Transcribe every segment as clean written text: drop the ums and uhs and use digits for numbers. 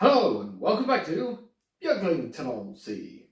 Hello and welcome back to Beaglington-On-Sea.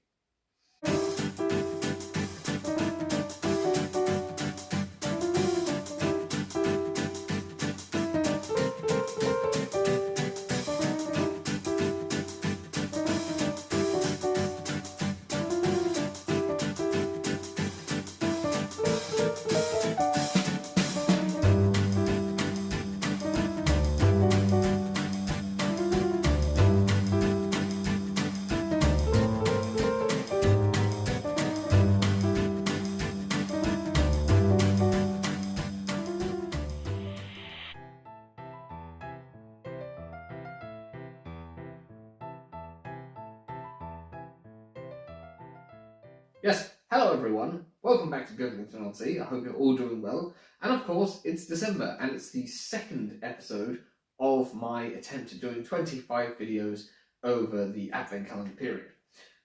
Yes, hello everyone, welcome back to Beaglington-On-Sea. I hope you're all doing well. And of course, it's December and it's the second episode of my attempt at doing 25 videos over the Advent calendar period.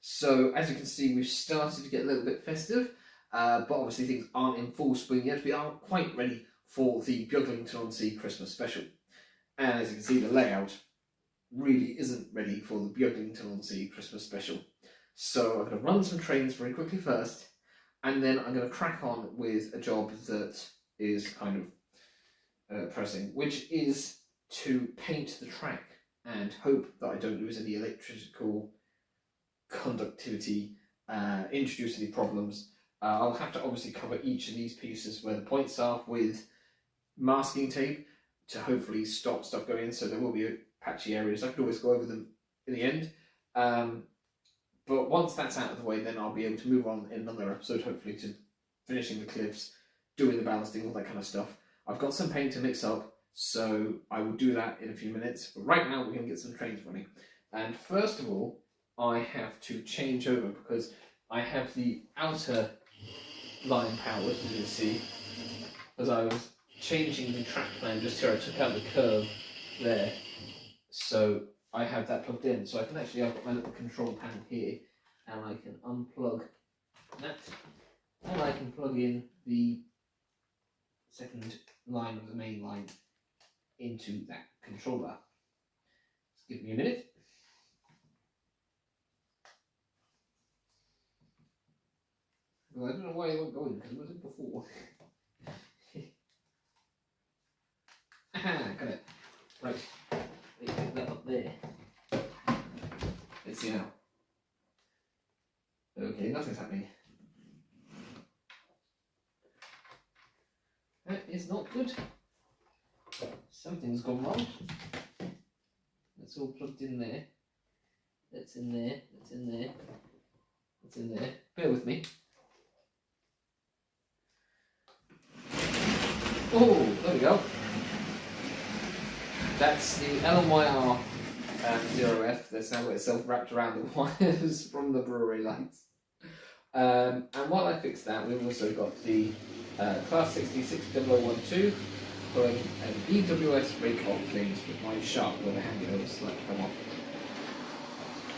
So as you can see, we've started to get a little bit festive, but obviously things aren't in full swing yet. We aren't quite ready for the Beaglington-On-Sea Christmas Special. And as you can see, the layout really isn't ready for the Beaglington-On-Sea Christmas Special. So I'm going to run some trains very quickly first, and then I'm going to crack on with a job that is kind of pressing, which is to paint the track and hope that I don't lose any electrical conductivity, introduce any problems. I'll have to obviously cover each of these pieces where the points are with masking tape to hopefully stop stuff going in, so there will be patchy areas. I could always go over them in the end. But once that's out of the way, then I'll be able to move on in another episode, hopefully, to finishing the cliffs, doing the ballasting, all that kind of stuff. I've got some paint to mix up, so I will do that in a few minutes. But right now, we're going to get some trains running. And first of all, I have to change over because I have the outer line powered, as you can see, as I was changing the track plan just here. I took out the curve there. So I have that plugged in, so I can actually, I've got my little control panel here, and I can unplug that, and I can plug in the second line of the main line into that controller. Just give me a minute. Well, I don't know why it won't go in, because it wasn't before. Aha, got it. Right. Pick that up there. Let's see now. Okay, nothing's happening. That is not good. Something's gone wrong. That's all plugged in there. That's in there. That's in there. That's in there. Bear with me. Oh, there we go. That's the LMYR 0F that's now got itself wrapped around the wires from the brewery lights. And while I fix that, we've also got the Class 660012 pulling an EWS rake off things with my sharp where the handle slightly come off.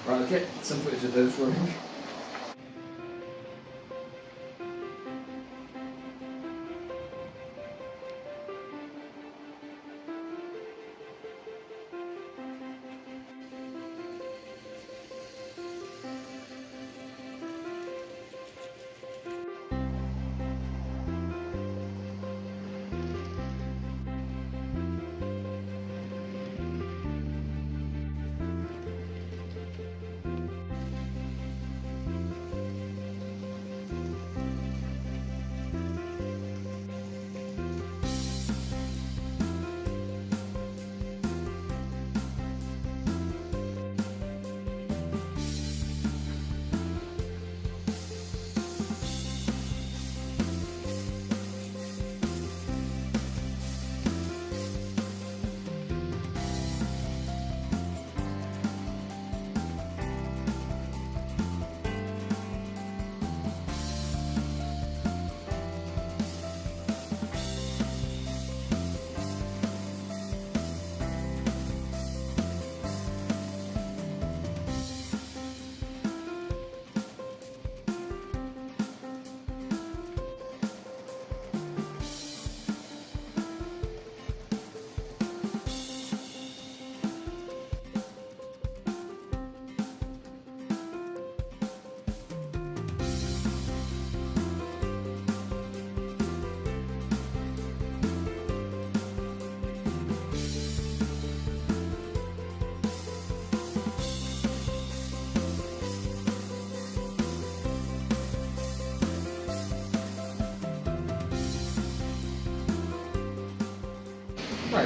Right, I'll get some footage of those running.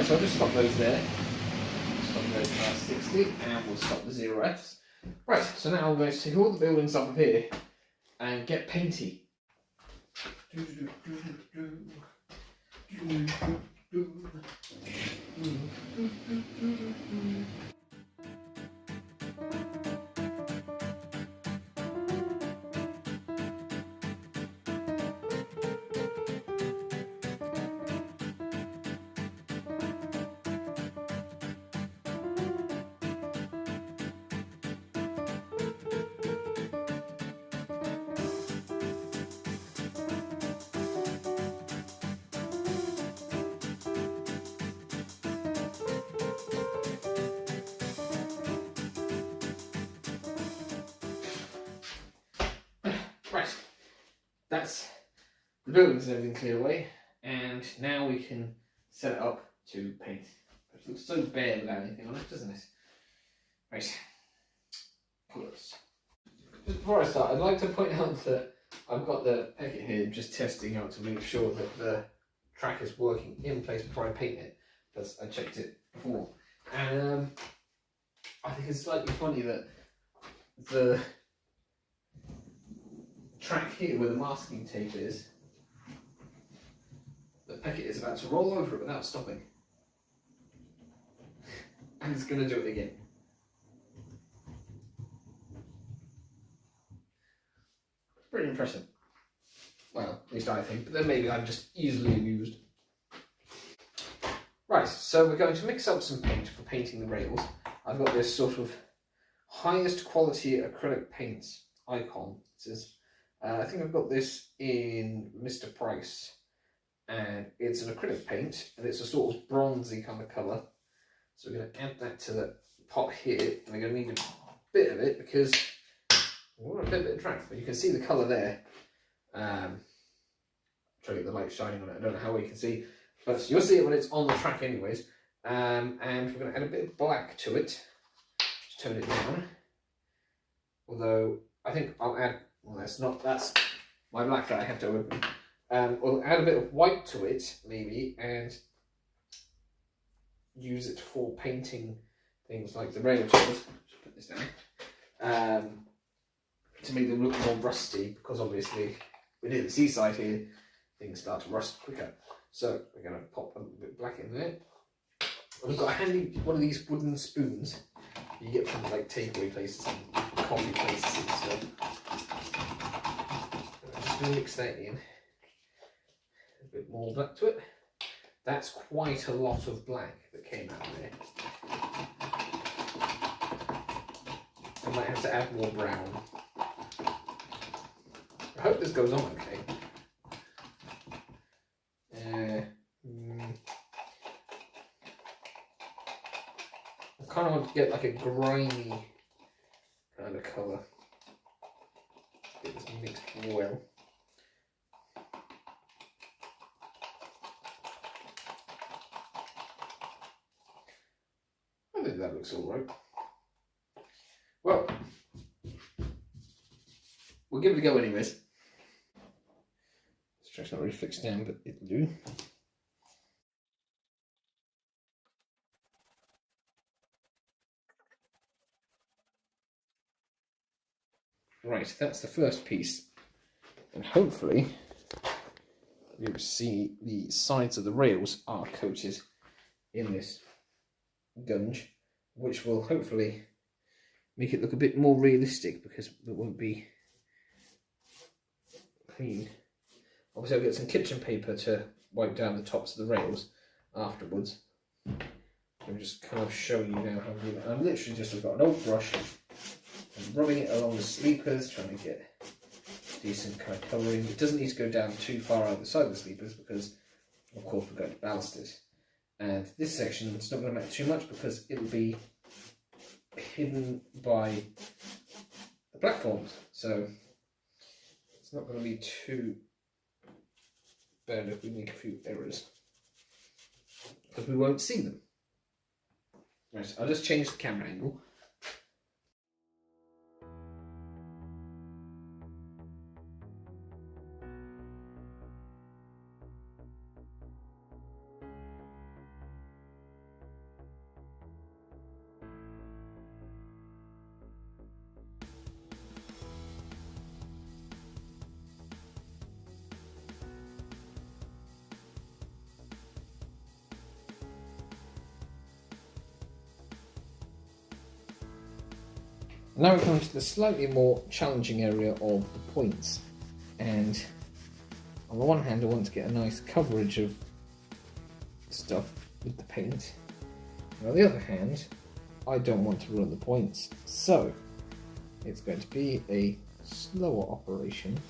Right, so I'll just stop those there. Stop those past 60, and we'll stop the 0Fs. Right, so now I'm going to take all the buildings up here and get painty. Right, that's the buildings and everything cleared away, and now we can set it up to paint. It looks so bare without anything on it, doesn't it? Right, colours. Just before I start, I'd like to point out that I've got the packet here just testing out to make sure that the track is working in place before I paint it, because I checked it before. And I think it's slightly funny that the track here where the masking tape is, the packet is about to roll over it without stopping. And it's going to do it again. Pretty impressive. Well, at least I think, but then maybe I'm just easily amused. Right, so we're going to mix up some paint for painting the rails. I've got this sort of highest quality acrylic paints icon. It says, I think I've got this in Mr. Price, and it's an acrylic paint, and it's a sort of bronzy kind of colour. So we're going to add that to the pot here, and we're going to need a bit of it because we want a bit of track, but you can see the colour there. Trying to get the light shining on it. I don't know how well you can see, but you'll see it when it's on the track anyways. And we're going to add a bit of black to it. Just tone it down. Although I think I'll add, well, that's my black that I have to open. We'll add a bit of white to it maybe, and use it for painting things like the rail trails. Just put this down. To make them look more rusty, because obviously we're near the seaside here, things start to rust quicker. So we're going to pop a little bit black in there. We've got a handy one of these wooden spoons you get from like takeaway places and coffee places and stuff. I'm just going to mix that in. A bit more black to it. That's quite a lot of black that came out of there. I might have to add more brown. I hope this goes on okay. I kind of want to get like a grimy kind of colour. Get this mixed well. I think that looks alright. Well, we'll give it a go anyways. This track's not really fixed down, but it'll do. Right, that's the first piece, and hopefully you'll see the sides of the rails are coated in this gunge, which will hopefully make it look a bit more realistic because it won't be clean. Obviously I'll get some kitchen paper to wipe down the tops of the rails afterwards. I'm just kind of showing you now how to do that. I've literally just got an old brush and rubbing it along the sleepers, trying to get decent kind of colouring. It doesn't need to go down too far either side of the sleepers because of course we're going to ballast it. And this section, it's not going to matter too much because it'll be hidden by the platforms. So it's not going to be too bad if we make a few errors because we won't see them. Right, I'll just change the camera angle. Now we come to the slightly more challenging area of the points, and on the one hand I want to get a nice coverage of stuff with the paint, and on the other hand I don't want to ruin the points, so it's going to be a slower operation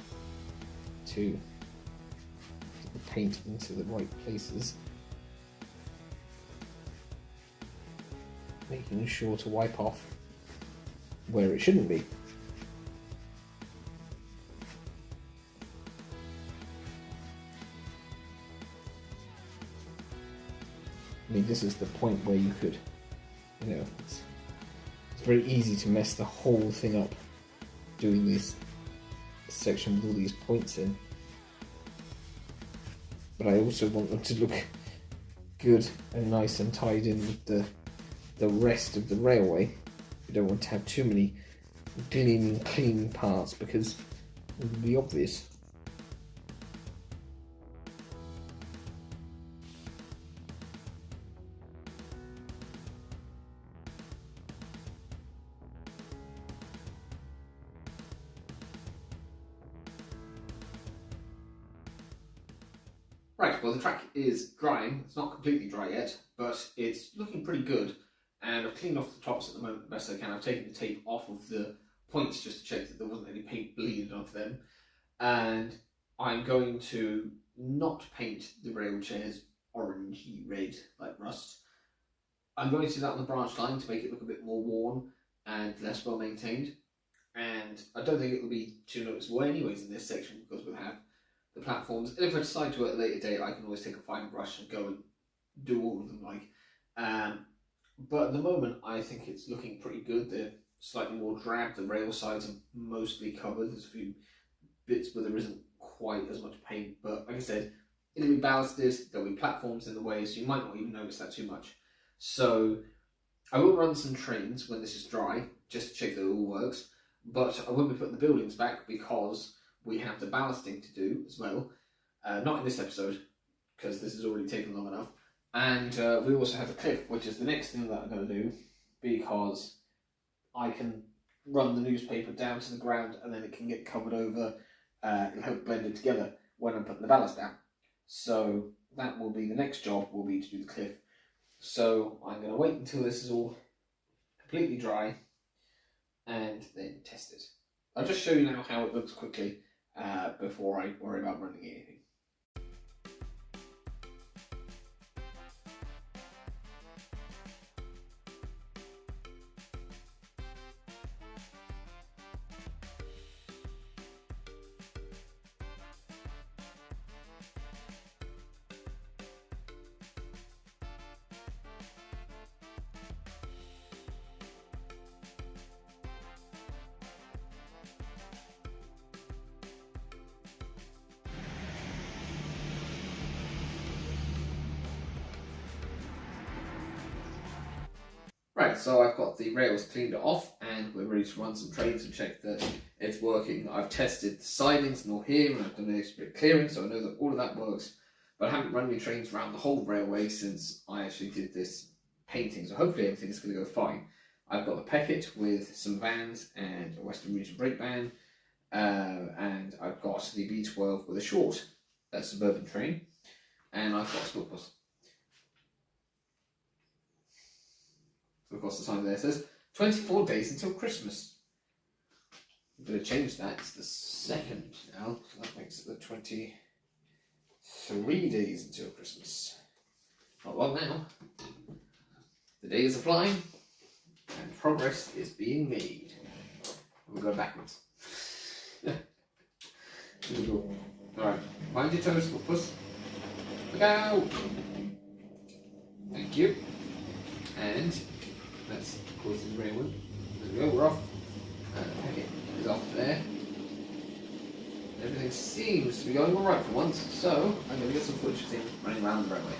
to get the paint into the right places, making sure to wipe off where it shouldn't be. I mean, this is the point where you could, it's very easy to mess the whole thing up doing this section with all these points in. But I also want them to look good and nice and tied in with the rest of the railway. You don't want to have too many gleaming clean parts because it would be obvious. Right, well the track is drying. It's not completely dry yet, but it's looking pretty good. And I've cleaned off the tops at the moment the best I can. I've taken the tape off of the points just to check that there wasn't any paint bleeding off them. And I'm going to not paint the rail chairs orangey red like rust. I'm going to do that on the branch line to make it look a bit more worn and less well maintained. And I don't think it will be too noticeable anyways in this section because we'll have the platforms. And if I decide to at a later date, I can always take a fine brush and go and do all of them But at the moment, I think it's looking pretty good. They're slightly more drab. The rail sides are mostly covered. There's a few bits where there isn't quite as much paint. But like I said, it'll be ballasted. There'll be platforms in the way, so you might not even notice that too much. So I will run some trains when this is dry, just to check that it all works. But I won't be putting the buildings back because we have the ballasting to do as well. Not in this episode, because this has already taken long enough. And we also have the cliff, which is the next thing that I'm going to do, because I can run the newspaper down to the ground and then it can get covered over. It'll help blend it together when I'm putting the ballast down. So that will be the next job, will be to do the cliff. So I'm going to wait until this is all completely dry and then test it. I'll just show you now how it looks quickly before I worry about running anything. Right, so I've got the rails cleaned off and we're ready to run some trains and check that it's working. I've tested the sidings and all here and I've done an extra bit of clearing, so I know that all of that works. But I haven't run any trains around the whole railway since I actually did this painting, so hopefully everything is going to go fine. I've got the Peckett with some vans and a Western Region brake van, and I've got the B12 with a short suburban train, and I've got a school bus. Of course, the sign there says 24 days until Christmas. I'm going to change that to the 2nd now, so that makes it the 23 days until Christmas. Not long now. The days are flying, and progress is being made. We'll go backwards. Alright, mind your toes, puss. Look out! Thank you. And let's close the rail one. There we go, we're off. Okay, is off there. Everything seems to be going alright for once, so I'm going to get some footage of things running around the railway.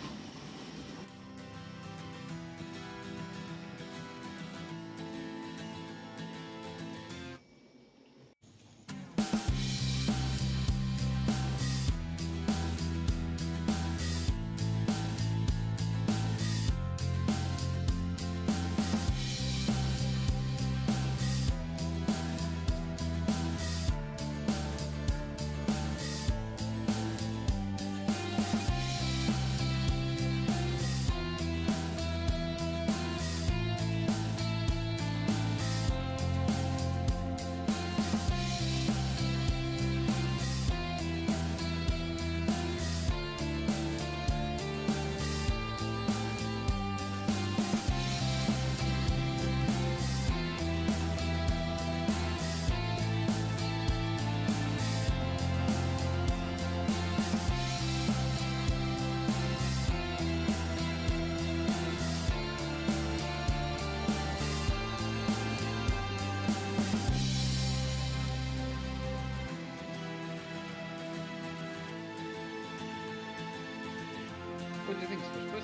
Thanks, push.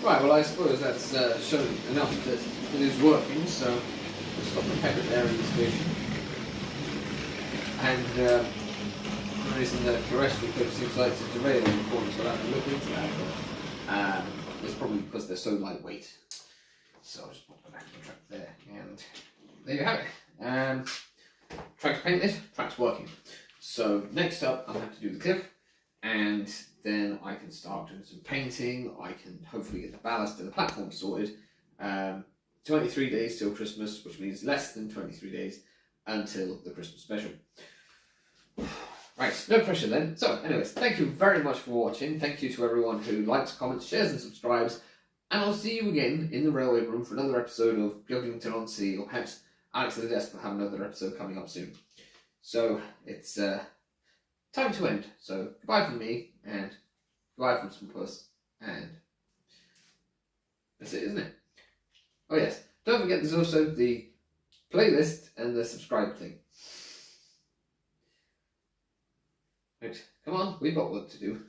Right, well I suppose that's shown enough that it is working, so we'll stop the pepper there in the station. And the reason that terrestrial coach seems like to derail in the corner, so I'll have to look into that. But, it's probably because they're so lightweight. So I'll just put the back of the track there, and there you have it. Track's painted, track's working. So next up I'll have to do the cliff, and then I can start doing some painting. I can hopefully get the ballast and the platform sorted. 23 days till Christmas, which means less than 23 days until the Christmas special. Right, no pressure then. So anyways, thank you very much for watching. Thank you to everyone who likes, comments, shares and subscribes. And I'll see you again in the railway room for another episode of Beaglington-On-Sea, or perhaps Alex at the Desk will have another episode coming up soon. So it's time to end. So goodbye from me, and goodbye from some puss, and that's it, isn't it? Oh yes, don't forget there's also the playlist and the subscribe thing. Right, come on, we've got work to do.